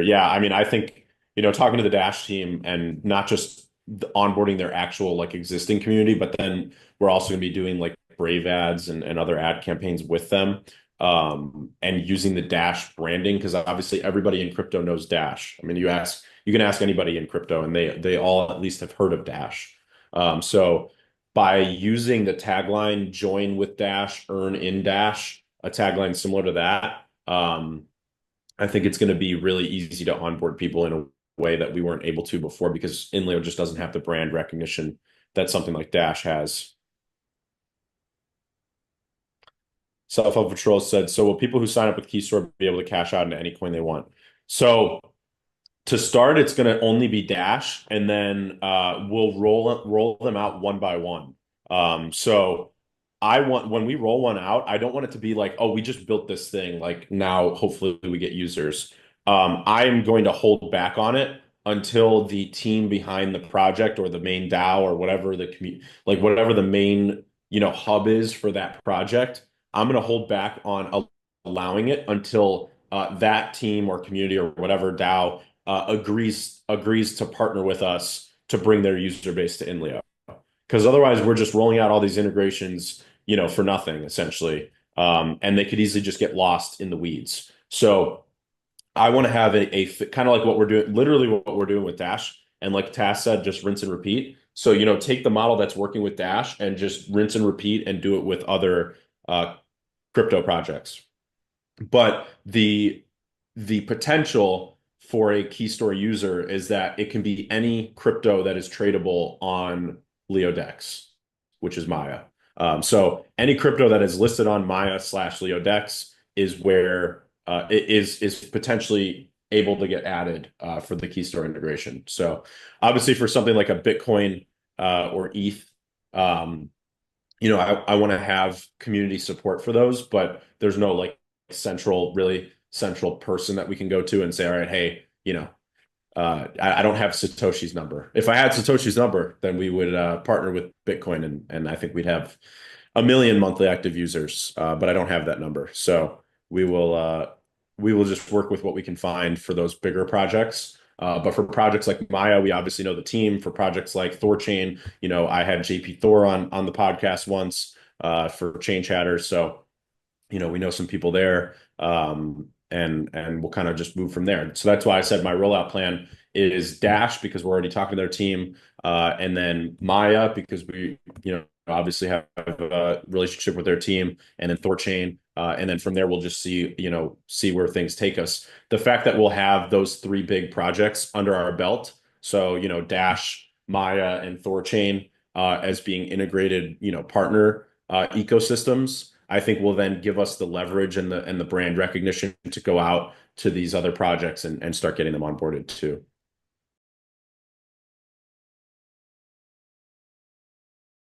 Yeah, I mean, I think, talking to the Dash team and not just onboarding their actual like existing community, but then we're also going to be doing like Brave ads and other ad campaigns with them, and using the Dash branding because obviously everybody in crypto knows Dash. I mean, you can ask anybody in crypto and they all at least have heard of Dash. So by using the tagline "Join with Dash, earn in Dash," a tagline similar to that. I think it's going to be really easy to onboard people in a way that we weren't able to before because INLEO just doesn't have the brand recognition that something like Dash has. Self-Help Patrol said, so will people who sign up with Keystore be able to cash out into any coin they want? So to start, it's going to only be Dash, and then we'll roll them out one by one. So I want when we roll one out, I don't want it to be like, oh, we just built this thing. Like now, hopefully, we get users. I am going to hold back on it until the team behind the project or the main DAO or whatever whatever the main hub is for that project. I'm going to hold back on allowing it until that team or community or whatever DAO agrees to partner with us to bring their user base to INLEO. Because otherwise, we're just rolling out all these integrations, for nothing essentially, and they could easily just get lost in the weeds. So I want to have a kind of like what we're doing, literally what we're doing with Dash, and like Tass said, just rinse and repeat. So take the model that's working with Dash and just rinse and repeat and do it with other crypto projects. But the potential for a Keystore user is that it can be any crypto that is tradable on LeoDex, which is Maya. So any crypto that is listed on Maya/LeoDex is where it is potentially able to get added for the Keystore integration. So obviously for something like a Bitcoin or ETH, I want to have community support for those, but there's no like really central person that we can go to and say, all right, hey, I don't have Satoshi's number. If I had Satoshi's number, then we would partner with Bitcoin, and I think we'd have a million monthly active users. But I don't have that number, so we will uh, we will just work with what we can find for those bigger projects. But for projects like Maya, we obviously know the team. For projects like Thorchain, I had JP Thor on the podcast once for Chain Chatter, so we know some people there, and we'll kind of just move from there. So that's why I said my rollout plan is Dash because we're already talking to their team, and then Maya because we obviously have a relationship with their team, and then Thorchain, and then from there we'll just see where things take us. The fact that we'll have those three big projects under our belt, so Dash, Maya, and Thorchain as being integrated partner ecosystems, I think will then give us the leverage and the brand recognition to go out to these other projects and start getting them onboarded too.